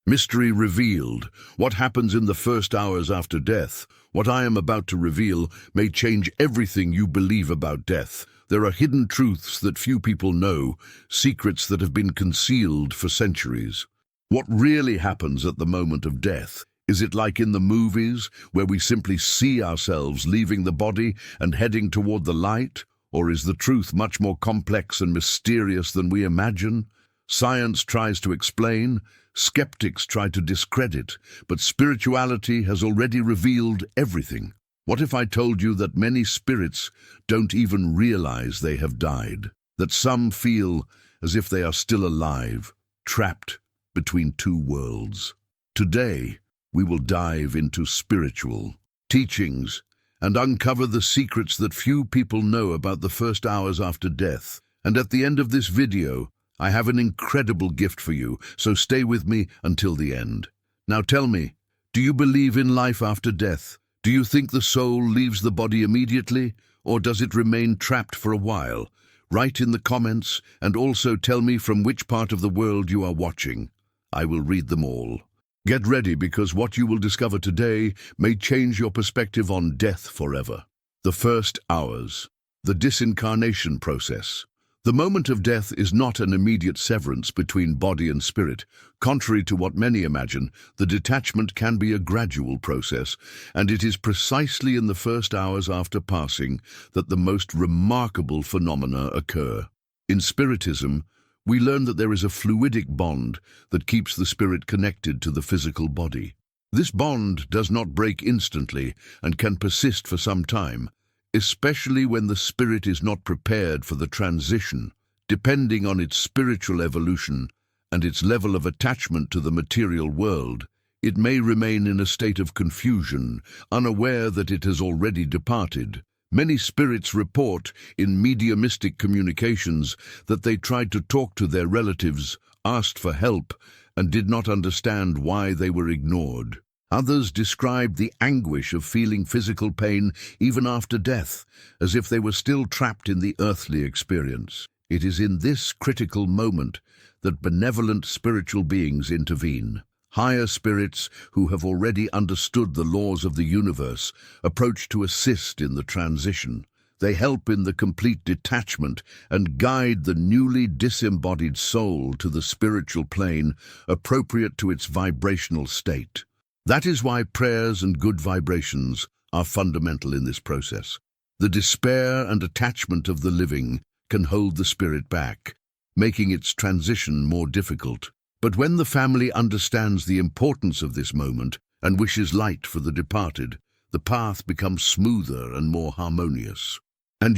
Mystery revealed. What happens in the first hours after death? What I am about to reveal may change everything you believe about death. There are hidden truths that few people know, secrets that have been concealed for centuries. What really happens at the moment of death? Is it like in the movies, where we simply see ourselves leaving the body and heading toward the light? Or is the truth much more complex and mysterious than we imagine? Science tries to explain, skeptics try to discredit, but spirituality has already revealed everything. What if I told you that many spirits don't even realize they have died? That some feel as if they are still alive, trapped between two worlds? Today, we will dive into spiritual teachings and uncover the secrets that few people know about the first hours after death. And at the end of this video, I have an incredible gift for you, so stay with me until the end. Now tell me, do you believe in life after death? Do you think the soul leaves the body immediately, or does it remain trapped for a while? Write in the comments, and also tell me from which part of the world you are watching. I will read them all. Get ready, because what you will discover today may change your perspective on death forever. The first hours. The disincarnation process. The moment of death is not an immediate severance between body and spirit. Contrary to what many imagine, the detachment can be a gradual process, and it is precisely in the first hours after passing that the most remarkable phenomena occur. In Spiritism, we learn that there is a fluidic bond that keeps the spirit connected to the physical body. This bond does not break instantly and can persist for some time, especially when the spirit is not prepared for the transition. Depending on its spiritual evolution and its level of attachment to the material world, it may remain in a state of confusion, unaware that it has already departed. Many spirits report in mediumistic communications that they tried to talk to their relatives, asked for help, and did not understand why they were ignored. Others described the anguish of feeling physical pain even after death, as if they were still trapped in the earthly experience. It is in this critical moment that benevolent spiritual beings intervene. Higher spirits who have already understood the laws of the universe approach to assist in the transition. They help in the complete detachment and guide the newly disembodied soul to the spiritual plane appropriate to its vibrational state. That is why prayers and good vibrations are fundamental in this process. The despair and attachment of the living can hold the spirit back, making its transition more difficult. But when the family understands the importance of this moment and wishes light for the departed, the path becomes smoother and more harmonious. And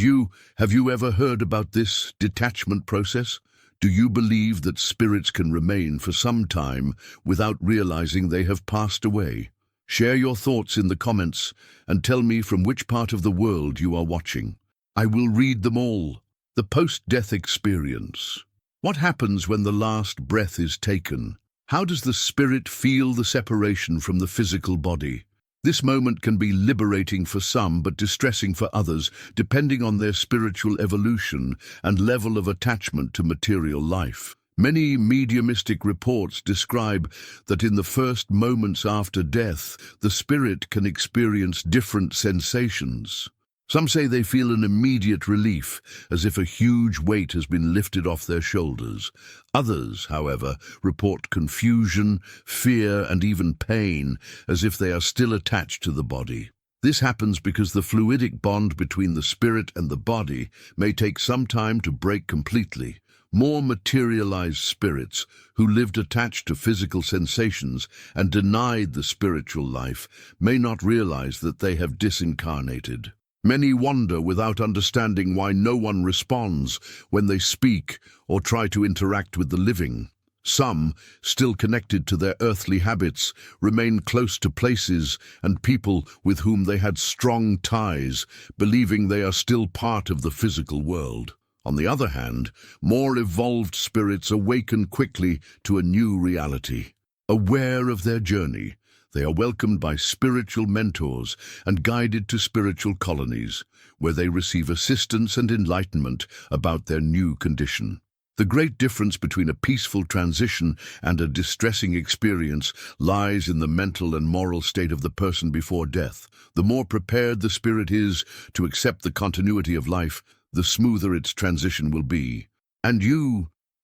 have you ever heard about this detachment process? Do you believe that spirits can remain for some time without realizing they have passed away? Share your thoughts in the comments and tell me from which part of the world you are watching. I will read them all. The post-death experience. What happens when the last breath is taken? How does the spirit feel the separation from the physical body? This moment can be liberating for some but distressing for others, depending on their spiritual evolution and level of attachment to material life. Many mediumistic reports describe that in the first moments after death, the spirit can experience different sensations. Some say they feel an immediate relief, as if a huge weight has been lifted off their shoulders. Others, however, report confusion, fear, and even pain, as if they are still attached to the body. This happens because the fluidic bond between the spirit and the body may take some time to break completely. More materialized spirits, who lived attached to physical sensations and denied the spiritual life, may not realize that they have disincarnated. Many wonder without understanding why no one responds when they speak or try to interact with the living. Some, still connected to their earthly habits, remain close to places and people with whom they had strong ties, believing they are still part of the physical world. On the other hand, more evolved spirits awaken quickly to a new reality. Aware of their journey, they are welcomed by spiritual mentors and guided to spiritual colonies, where they receive assistance and enlightenment about their new condition. The great difference between a peaceful transition and a distressing experience lies in the mental and moral state of the person before death. The more prepared the spirit is to accept the continuity of life, the smoother its transition will be. And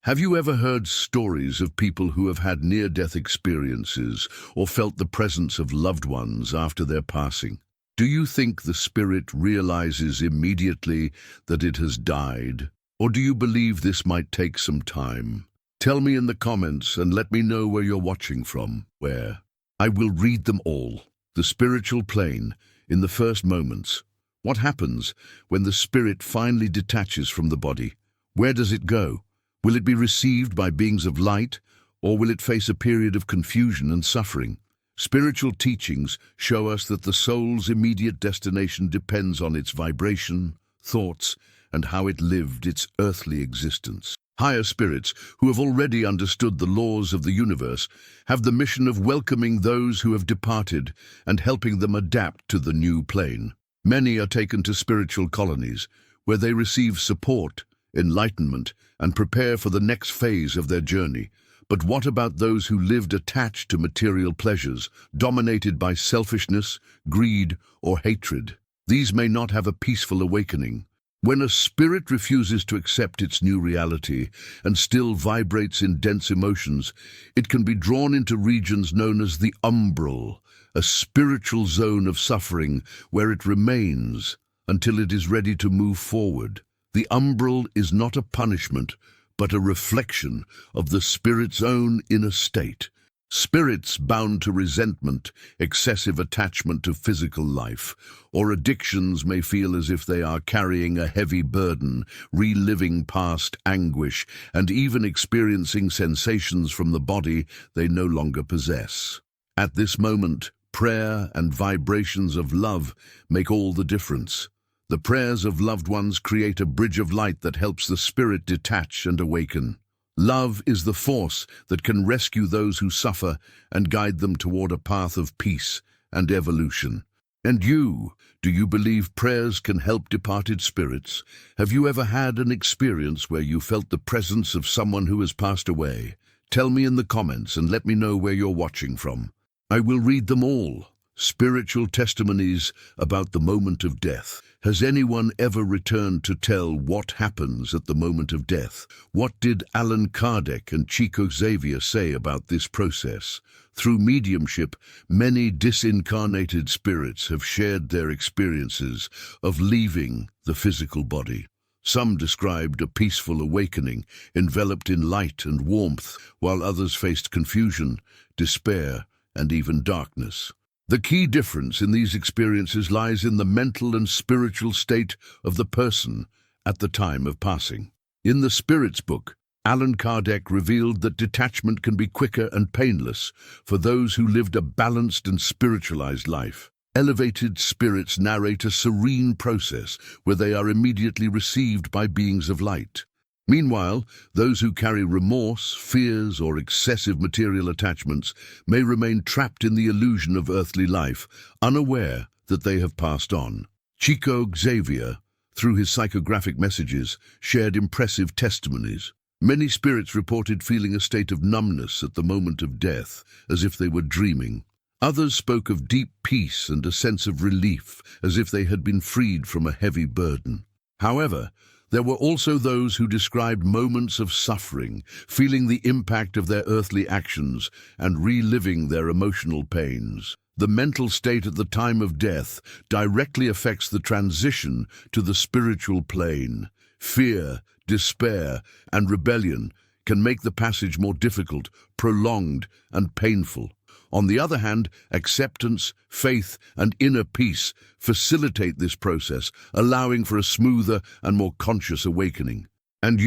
have you ever heard stories of people who have had near-death experiences or felt the presence of loved ones after their passing? Do you think the spirit realizes immediately that it has died? Or do you believe this might take some time? Tell me in the comments and let me know where you're watching from. Where? I will read them all. The spiritual plane, in the first moments. What happens when the spirit finally detaches from the body? Where does it go? Will it be received by beings of light, or will it face a period of confusion and suffering? Spiritual teachings show us that the soul's immediate destination depends on its vibration, thoughts, and how it lived its earthly existence. Higher spirits, who have already understood the laws of the universe, have the mission of welcoming those who have departed and helping them adapt to the new plane. Many are taken to spiritual colonies, where they receive support, enlightenment, and prepare for the next phase of their journey. But what about those who lived attached to material pleasures, dominated by selfishness, greed, or hatred? These may not have a peaceful awakening. When a spirit refuses to accept its new reality and still vibrates in dense emotions, it can be drawn into regions known as the umbral, a spiritual zone of suffering where it remains until it is ready to move forward. The umbral is not a punishment, but a reflection of the spirit's own inner state. Spirits bound to resentment, excessive attachment to physical life, or addictions may feel as if they are carrying a heavy burden, reliving past anguish, and even experiencing sensations from the body they no longer possess. At this moment, prayer and vibrations of love make all the difference. The prayers of loved ones create a bridge of light that helps the spirit detach and awaken. Love is the force that can rescue those who suffer and guide them toward a path of peace and evolution. And do you believe prayers can help departed spirits? Have you ever had an experience where you felt the presence of someone who has passed away? Tell me in the comments and let me know where you're watching from. I will read them all. Spiritual testimonies about the moment of death. Has anyone ever returned to tell what happens at the moment of death? What did Allan Kardec and Chico Xavier say about this process? Through mediumship, many disincarnated spirits have shared their experiences of leaving the physical body. Some described a peaceful awakening, enveloped in light and warmth, while others faced confusion, despair, and even darkness. The key difference in these experiences lies in the mental and spiritual state of the person at the time of passing. In the Spirit's book, Allan Kardec revealed that detachment can be quicker and painless for those who lived a balanced and spiritualized life. Elevated spirits narrate a serene process where they are immediately received by beings of light. Meanwhile, those who carry remorse, fears, or excessive material attachments may remain trapped in the illusion of earthly life, unaware that they have passed on. Chico Xavier, through his psychographic messages, shared impressive testimonies. Many spirits reported feeling a state of numbness at the moment of death, as if they were dreaming. Others spoke of deep peace and a sense of relief, as if they had been freed from a heavy burden. However, there were also those who described moments of suffering, feeling the impact of their earthly actions and reliving their emotional pains. The mental state at the time of death directly affects the transition to the spiritual plane. Fear, despair, and rebellion can make the passage more difficult, prolonged, and painful. On the other hand, acceptance, faith, and inner peace facilitate this process, allowing for a smoother and more conscious awakening. And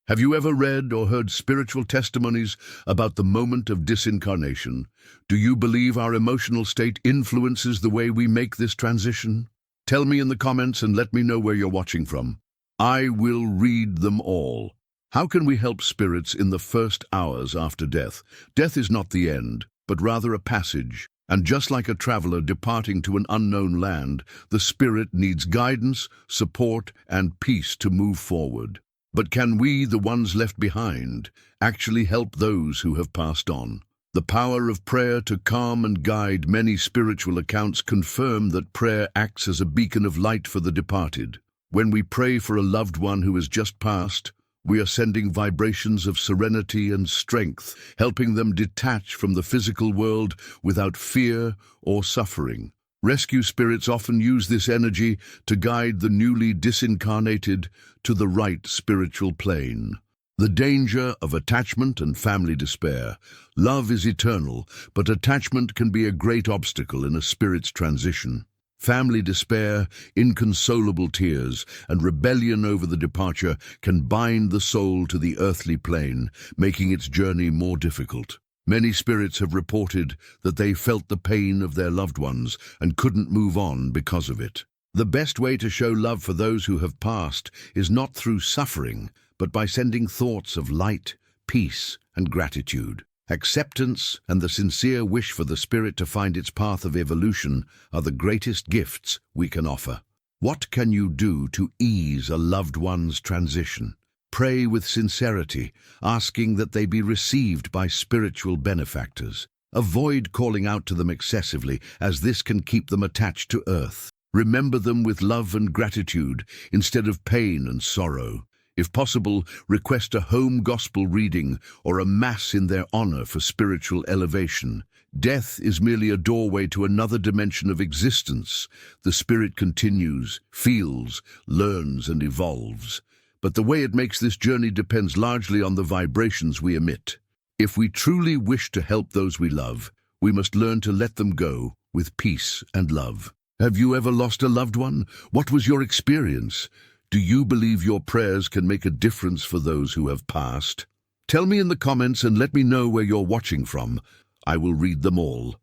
have you ever read or heard spiritual testimonies about the moment of disincarnation? Do you believe our emotional state influences the way we make this transition? Tell me in the comments and let me know where you're watching from. I will read them all. How can we help spirits in the first hours after death? Death is not the end, but rather a passage. And just like a traveler departing to an unknown land, the spirit needs guidance, support, and peace to move forward. But can we, the ones left behind, actually help those who have passed on? The power of prayer to calm and guide. Many spiritual accounts confirm that prayer acts as a beacon of light for the departed. When we pray for a loved one who has just passed, we are sending vibrations of serenity and strength, helping them detach from the physical world without fear or suffering. Rescue spirits often use this energy to guide the newly disincarnated to the right spiritual plane. The danger of attachment and family despair. Love is eternal, but attachment can be a great obstacle in a spirit's transition. Family despair, inconsolable tears, and rebellion over the departure can bind the soul to the earthly plane, making its journey more difficult. Many spirits have reported that they felt the pain of their loved ones and couldn't move on because of it. The best way to show love for those who have passed is not through suffering, but by sending thoughts of light, peace, and gratitude. Acceptance and the sincere wish for the spirit to find its path of evolution are the greatest gifts we can offer. What can you do to ease a loved one's transition? Pray with sincerity, asking that they be received by spiritual benefactors. Avoid calling out to them excessively, as this can keep them attached to earth. Remember them with love and gratitude instead of pain and sorrow. If possible, request a home gospel reading or a mass in their honor for spiritual elevation. Death is merely a doorway to another dimension of existence. The spirit continues, feels, learns, and evolves. But the way it makes this journey depends largely on the vibrations we emit. If we truly wish to help those we love, we must learn to let them go with peace and love. Have you ever lost a loved one? What was your experience? Do you believe your prayers can make a difference for those who have passed? Tell me in the comments and let me know where you're watching from. I will read them all.